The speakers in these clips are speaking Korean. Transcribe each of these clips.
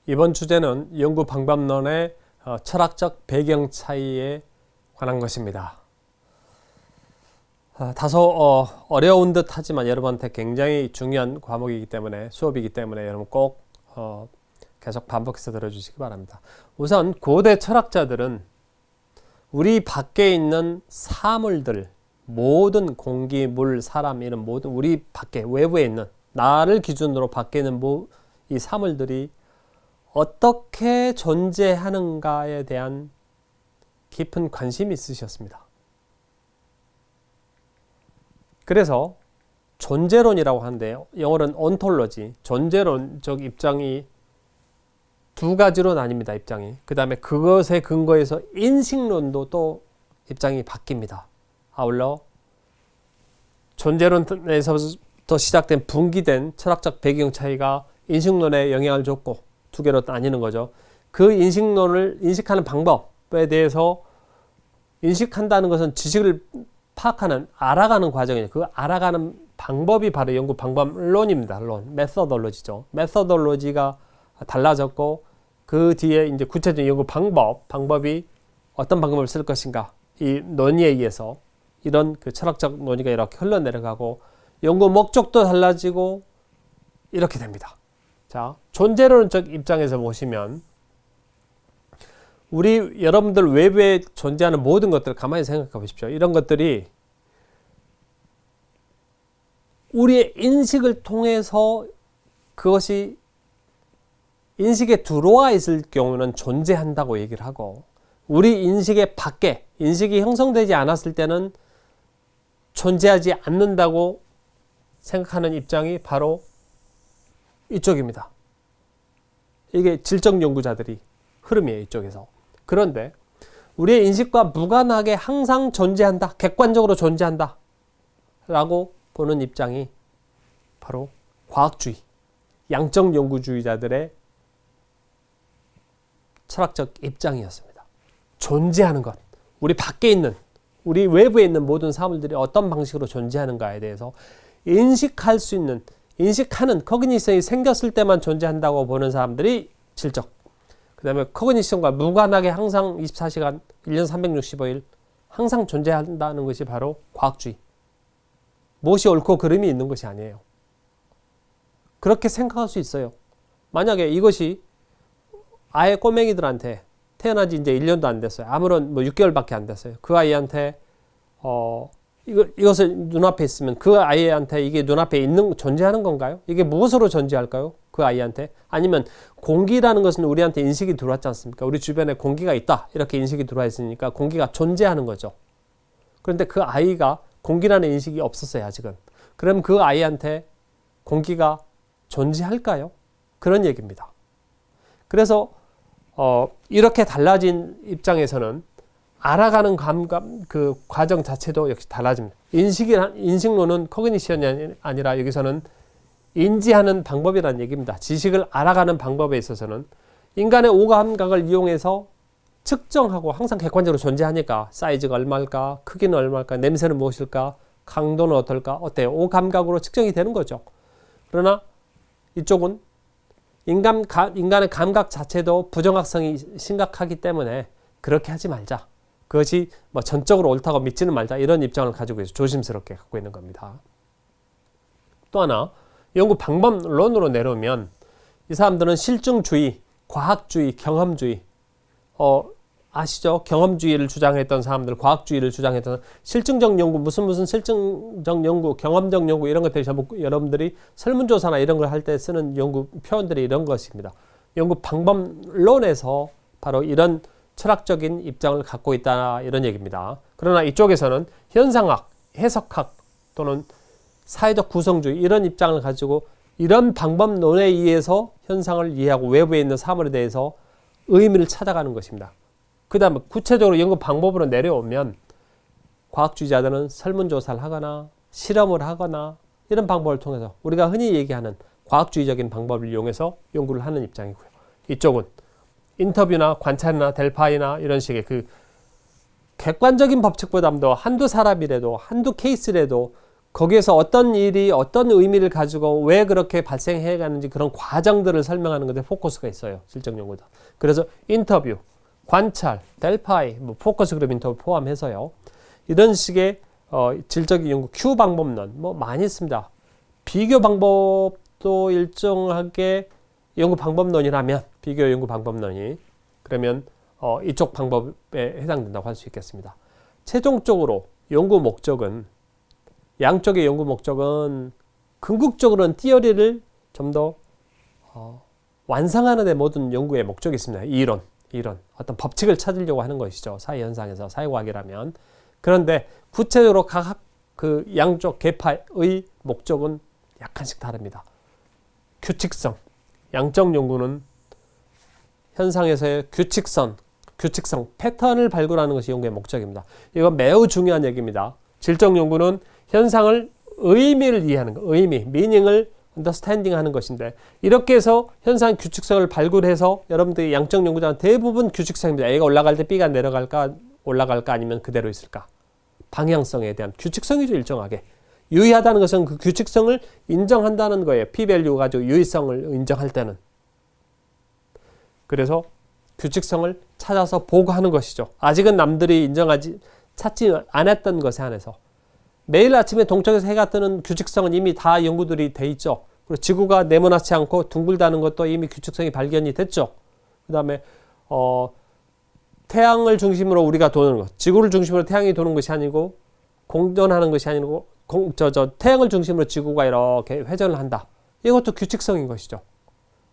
이번 주제는 연구 방법론의 철학적 배경 차이에 관한 것입니다. 다소 어려운 듯 하지만 여러분한테 굉장히 중요한 과목이기 때문에, 수업이기 때문에 여러분 꼭 계속 반복해서 들어주시기 바랍니다. 우선 고대 철학자들은 우리 밖에 있는 사물들, 모든 공기, 물, 사람, 이런 모든 우리 밖에, 외부에 있는, 나를 기준으로 밖에 있는 이 사물들이 어떻게 존재하는가에 대한 깊은 관심이 있으셨습니다. 그래서 존재론이라고 하는데요, 영어로는 온톨로지, 존재론적 입장이 두 가지로 나뉩니다. 입장이. 그 다음에 그것에 근거해서 인식론도 또 입장이 바뀝니다. 아울러 존재론에서부터 시작된 분기된 철학적 배경 차이가 인식론에 영향을 줬고, 두 개로 나뉘는 거죠. 그 인식론을 인식하는 방법에 대해서, 인식한다는 것은 지식을 파악하는, 알아가는 과정이에요. 그 알아가는 방법이 바로 연구 방법론입니다. 론, 메서돌로지죠. 메서돌로지가 달라졌고, 그 뒤에 이제 구체적인 연구 방법이 어떤 방법을 쓸 것인가, 이 논의에 의해서 이런 그 철학적 논의가 이렇게 흘러내려가고, 연구 목적도 달라지고 이렇게 됩니다. 자, 존재론적 입장에서 보시면, 여러분들 외부에 존재하는 모든 것들을 가만히 생각해 보십시오. 이런 것들이 우리의 인식을 통해서 그것이 인식에 들어와 있을 경우는 존재한다고 얘기를 하고, 우리 인식의 밖에, 인식이 형성되지 않았을 때는 존재하지 않는다고 생각하는 입장이 바로 이쪽입니다. 이게 질적 연구자들이 흐름이에요, 이쪽에서. 그런데 우리의 인식과 무관하게 항상 존재한다, 객관적으로 존재한다 라고 보는 입장이 바로 과학주의, 양적 연구주의자들의 철학적 입장이었습니다. 존재하는 것, 우리 밖에 있는, 우리 외부에 있는 모든 사물들이 어떤 방식으로 존재하는가에 대해서 인식할 수 있는, 인식하는 커그니션이 생겼을 때만 존재한다고 보는 사람들이 질적, 그 다음에 커그니션과 무관하게 항상 24시간 1년 365일 항상 존재한다는 것이 바로 과학주의. 무엇이 옳고 그름이 있는 것이 아니에요. 그렇게 생각할 수 있어요. 만약에 이것이 아예 꼬맹이들한테, 태어난 지 이제 1년도 안 됐어요. 아무런 6개월밖에 안 됐어요. 그 아이한테 이것을 눈앞에 있으면 그 아이한테 이게 눈앞에 존재하는 건가요? 이게 무엇으로 존재할까요? 그 아이한테? 아니면 공기라는 것은 우리한테 인식이 들어왔지 않습니까? 우리 주변에 공기가 있다, 이렇게 인식이 들어와 있으니까 공기가 존재하는 거죠. 그런데 그 아이가 공기라는 인식이 없었어요, 아직은. 그럼 그 아이한테 공기가 존재할까요? 그런 얘기입니다. 그래서 이렇게 달라진 입장에서는 알아가는 그 과정 자체도 역시 달라집니다. 인식론은 커그니션이 아니라 여기서는 인지하는 방법이라는 얘기입니다. 지식을 알아가는 방법에 있어서는 인간의 오감각을 이용해서 측정하고 항상 객관적으로 존재하니까, 사이즈가 얼마일까, 크기는 얼마일까, 냄새는 무엇일까, 강도는 어떨까, 어때요? 오감각으로 측정이 되는 거죠. 그러나 이쪽은 인간의 감각 자체도 부정확성이 심각하기 때문에 그렇게 하지 말자, 그것이 전적으로 옳다고 믿지는 말자, 이런 입장을 가지고 있어서 조심스럽게 갖고 있는 겁니다. 또 하나, 연구 방법론으로 내려오면 이 사람들은 실증주의, 과학주의, 경험주의, 아시죠? 경험주의를 주장했던 사람들, 과학주의를 주장했던, 실증적 연구, 무슨 실증적 연구, 경험적 연구, 이런 것들이 전부 여러분들이 설문조사나 이런 걸 할 때 쓰는 연구 표현들이 이런 것입니다. 연구 방법론에서 바로 이런 철학적인 입장을 갖고 있다, 이런 얘기입니다. 그러나 이쪽에서는 현상학, 해석학 또는 사회적 구성주의, 이런 입장을 가지고 이런 방법론에 의해서 현상을 이해하고 외부에 있는 사물에 대해서 의미를 찾아가는 것입니다. 그 다음에 구체적으로 연구 방법으로 내려오면 과학주의자들은 설문조사를 하거나 실험을 하거나 이런 방법을 통해서 우리가 흔히 얘기하는 과학주의적인 방법을 이용해서 연구를 하는 입장이고요. 이쪽은 인터뷰나 관찰이나 델파이나 이런 식의 그 객관적인 법칙보다도 한두 사람이라도, 한두 케이스라도 거기에서 어떤 일이 어떤 의미를 가지고 왜 그렇게 발생해 가는지 그런 과정들을 설명하는 것에 포커스가 있어요. 질적 연구다. 그래서 인터뷰, 관찰, 델파이, 뭐 포커스 그룹 인터뷰 포함해서요. 이런 식의 질적 연구, Q 방법론 뭐 많이 있습니다. 비교 방법도 일정하게 연구 방법론이라면 비교 연구 방법론이 그러면 이쪽 방법에 해당된다고 할 수 있겠습니다. 최종적으로 연구 목적은 양쪽의 연구 목적은 궁극적으로는 티어리를 좀 더 완성하는 데 모든 연구의 목적이 있습니다. 이론 어떤 법칙을 찾으려고 하는 것이죠. 사회 현상에서 사회과학이라면. 그런데 구체적으로 각 그 양쪽 계파의 목적은 약간씩 다릅니다. 규칙성, 양적 연구는 현상에서의 규칙성, 패턴을 발굴하는 것이 연구의 목적입니다. 이건 매우 중요한 얘기입니다. 질적 연구는 현상을 의미를 이해하는 것, 미닝을 언더스탠딩 하는 것인데 이렇게 해서 현상 규칙성을 발굴해서 여러분들이 양적 연구자는 대부분 규칙성입니다. A가 올라갈 때 B가 내려갈까 올라갈까 아니면 그대로 있을까. 방향성에 대한 규칙성이죠. 일정하게. 유의하다는 것은 그 규칙성을 인정한다는 거예요. P-밸류 가지고 유의성을 인정할 때는. 그래서 규칙성을 찾아서 보고하는 것이죠. 아직은 남들이 찾지 않았던 것에 한해서. 매일 아침에 동쪽에서 해가 뜨는 규칙성은 이미 다 연구들이 돼 있죠. 그리고 지구가 네모나지 않고 둥글다는 것도 이미 규칙성이 발견이 됐죠. 그 다음에 태양을 중심으로 우리가 도는 것, 지구를 중심으로 태양이 도는 것이 아니고 공전하는 것이 아니고 태양을 중심으로 지구가 이렇게 회전을 한다. 이것도 규칙성인 것이죠.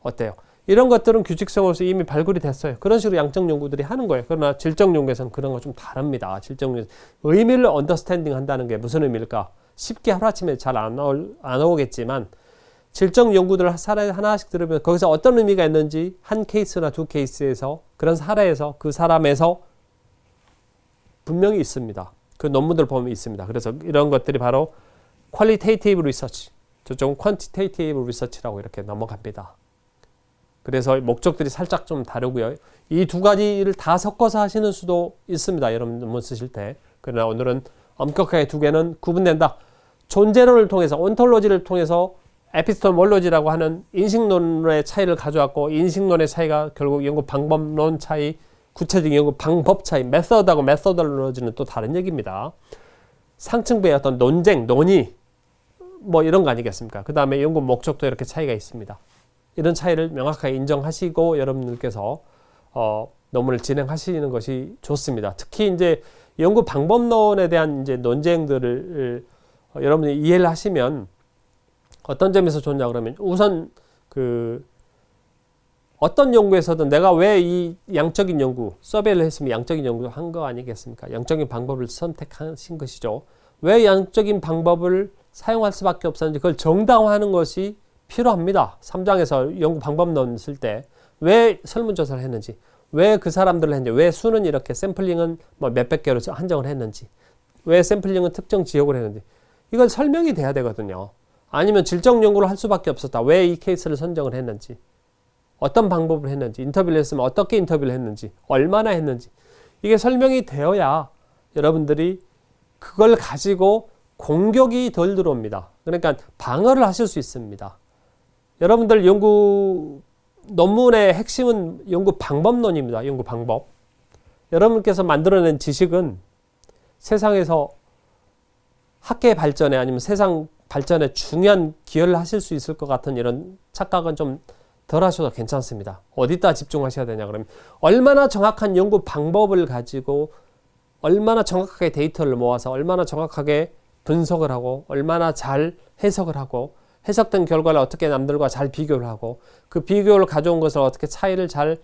어때요? 이런 것들은 규칙성으로서 이미 발굴이 됐어요. 그런 식으로 양적 연구들이 하는 거예요. 그러나 질적 연구에서는 그런 거 좀 다릅니다. 질적 연구 의미를 언더스탠딩 한다는 게 무슨 의미일까? 쉽게 하루아침에 잘 안 나오겠지만 질적 연구들을 사례 하나씩 들으면 거기서 어떤 의미가 있는지 한 케이스나 두 케이스에서 그런 사례에서 그 사람에서 분명히 있습니다. 그 논문들 보면 있습니다. 그래서 이런 것들이 바로 퀄리테이티브 리서치, 저쪽은 퀀티테이티브 리서치라고 이렇게 넘어갑니다. 그래서 목적들이 살짝 좀 다르고요. 이 두 가지를 다 섞어서 하시는 수도 있습니다. 여러분 논문 쓰실 때. 그러나 오늘은 엄격하게 두 개는 구분된다. 존재론을 통해서 온톨로지를 통해서 에피스테몰로지라고 하는 인식론의 차이를 가져왔고 인식론의 차이가 결국 연구 방법론 차이, 구체적인 연구 방법 차이, 메서드하고 메서덜로지는 또 다른 얘기입니다. 상층부의 어떤 논쟁, 논의 뭐 이런 거 아니겠습니까? 그 다음에 연구 목적도 이렇게 차이가 있습니다. 이런 차이를 명확하게 인정하시고 여러분들께서 논문을 진행하시는 것이 좋습니다. 특히 이제 연구 방법론에 대한 이제 논쟁들을 여러분이 이해를 하시면 어떤 점에서 좋냐 그러면 우선 어떤 연구에서든 내가 왜 이 양적인 연구, 서베이를 했으면 양적인 연구 한 거 아니겠습니까? 양적인 방법을 선택하신 것이죠. 왜 양적인 방법을 사용할 수밖에 없었는지 그걸 정당화하는 것이 필요합니다. 3장에서 연구 방법론 쓸 때 왜 설문조사를 했는지, 왜 그 사람들을 했는지, 왜 수는 이렇게 샘플링은 뭐 몇백 개로 한정을 했는지, 왜 샘플링은 특정 지역을 했는지 이건 설명이 돼야 되거든요. 아니면 질적 연구를 할 수밖에 없었다. 왜 이 케이스를 선정을 했는지, 어떤 방법을 했는지, 인터뷰를 했으면 어떻게 인터뷰를 했는지, 얼마나 했는지 이게 설명이 되어야 여러분들이 그걸 가지고 공격이 덜 들어옵니다. 그러니까 방어를 하실 수 있습니다. 여러분들 연구 논문의 핵심은 연구 방법론입니다. 연구 방법. 여러분께서 만들어낸 지식은 세상에서 학계 발전에 아니면 세상 발전에 중요한 기여를 하실 수 있을 것 같은 이런 착각은 좀 덜 하셔도 괜찮습니다. 어디다 집중하셔야 되냐 그러면 얼마나 정확한 연구 방법을 가지고 얼마나 정확하게 데이터를 모아서 얼마나 정확하게 분석을 하고 얼마나 잘 해석을 하고 해석된 결과를 어떻게 남들과 잘 비교를 하고 그 비교를 가져온 것을 어떻게 차이를 잘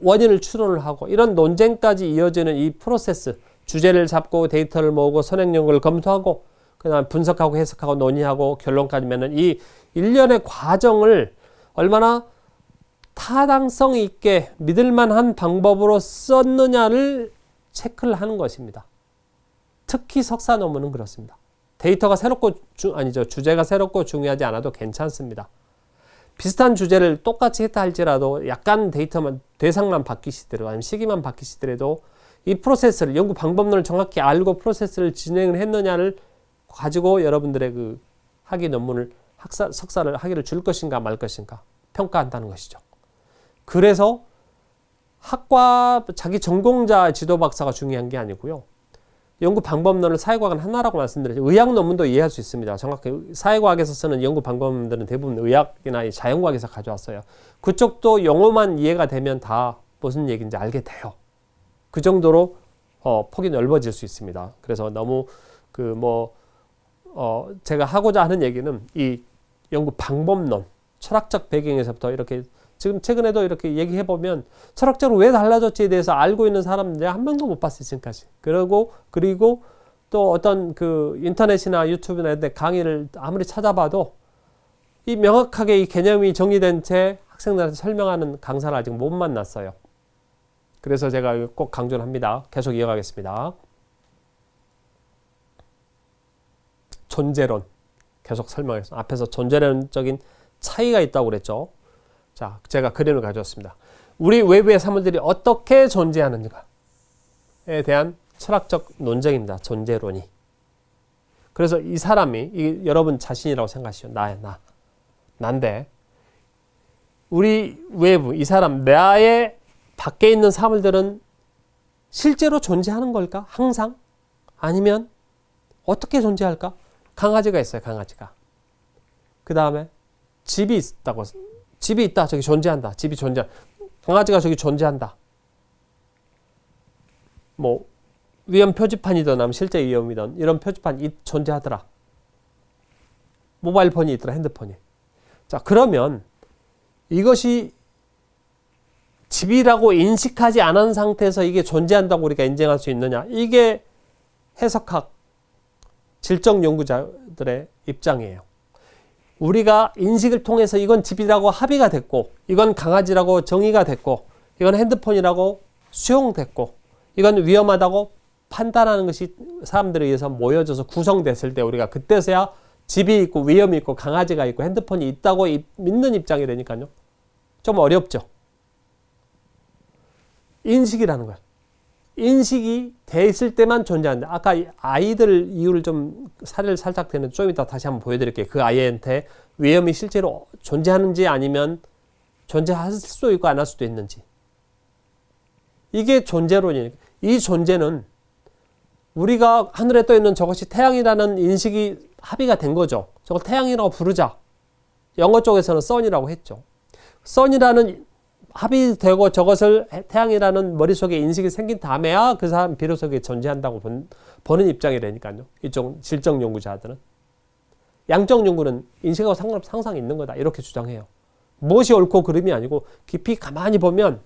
원인을 추론을 하고 이런 논쟁까지 이어지는 이 프로세스, 주제를 잡고 데이터를 모으고 선행 연구를 검토하고 그 다음에 분석하고 해석하고 논의하고 결론까지 맺는 이 일련의 과정을 얼마나 타당성 있게 믿을만한 방법으로 썼느냐를 체크를 하는 것입니다. 특히 석사 논문은 그렇습니다. 데이터가 새롭고 주제가 새롭고 중요하지 않아도 괜찮습니다. 비슷한 주제를 똑같이 했다 할지라도 약간 데이터만 대상만 바뀌시더라도 아니면 시기만 바뀌시더라도 이 프로세스를 연구 방법론을 정확히 알고 프로세스를 진행을 했느냐를 가지고 여러분들의 그 학위 논문을 석사를 학위를 줄 것인가 말 것인가 평가한다는 것이죠. 그래서 학과 자기 전공자 지도 박사가 중요한 게 아니고요. 연구 방법론을 사회과학은 하나라고 말씀드렸죠. 의학 논문도 이해할 수 있습니다. 정확히 사회과학에서 쓰는 연구 방법론들은 대부분 의학이나 자연과학에서 가져왔어요. 그쪽도 용어만 이해가 되면 다 무슨 얘기인지 알게 돼요. 그 정도로 폭이 넓어질 수 있습니다. 그래서 너무 제가 하고자 하는 얘기는 이 연구 방법론, 철학적 배경에서부터 이렇게 지금 최근에도 이렇게 얘기해 보면 철학적으로 왜 달라졌지에 대해서 알고 있는 사람 내가 한 명도 못 봤어요, 지금까지. 그리고 또 어떤 그 인터넷이나 유튜브나 이런 데 강의를 아무리 찾아봐도 이 명확하게 이 개념이 정리된 채 학생들한테 설명하는 강사를 아직 못 만났어요. 그래서 제가 꼭 강조를 합니다. 계속 이어가겠습니다. 존재론. 계속 설명했습니다. 앞에서 존재론적인 차이가 있다고 그랬죠. 자, 제가 그림을 가져왔습니다. 우리 외부의 사물들이 어떻게 존재하는가에 대한 철학적 논쟁입니다. 존재론이. 그래서 이 사람이 여러분 자신이라고 생각하시죠. 난데 우리 외부 이 사람 나의 밖에 있는 사물들은 실제로 존재하는 걸까? 항상? 아니면 어떻게 존재할까? 강아지가 있어요. 강아지가. 그 다음에 집이 있다. 저기 존재한다. 집이 존재한다. 강아지가 저기 존재한다. 뭐 위험 표지판이든 아니면 실제 위험이든 이런 표지판이 존재하더라. 모바일 폰이 있더라. 핸드폰이. 자, 그러면 이것이 집이라고 인식하지 않은 상태에서 이게 존재한다고 우리가 인정할 수 있느냐? 이게 해석학 질적 연구자들의 입장이에요. 우리가 인식을 통해서 이건 집이라고 합의가 됐고, 이건 강아지라고 정의가 됐고, 이건 핸드폰이라고 수용됐고, 이건 위험하다고 판단하는 것이 사람들에 의해서 모여져서 구성됐을 때 우리가 그때서야 집이 있고 위험이 있고 강아지가 있고 핸드폰이 있다고 믿는 입장이 되니까요. 좀 어렵죠. 인식이라는 거야. 인식이 돼 있을 때만 존재한다. 아까 아이들 이유를 좀 사례를 살짝 대는 좀 이따 다시 한번 보여드릴게요. 그 아이한테 위험이 실제로 존재하는지 아니면 존재할 수도 있고 안 할 수도 있는지. 이게 존재론이니까. 이 존재는 우리가 하늘에 떠 있는 저것이 태양이라는 인식이 합의가 된 거죠. 저걸 태양이라고 부르자. 영어 쪽에서는 sun이라고 했죠. sun이라는 합의되고 저것을 태양이라는 머릿속에 인식이 생긴 다음에야 그 사람 비로소 그게 존재한다고 보는 입장이 되니까요. 이쪽 질적 연구자들은. 양적 연구는 인식하고 상관없이 항상 있는 거다. 이렇게 주장해요. 무엇이 옳고 그름이 아니고 깊이 가만히 보면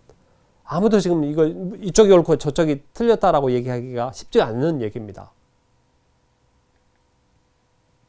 아무도 지금 이쪽이 옳고 저쪽이 틀렸다라고 얘기하기가 쉽지 않은 얘기입니다.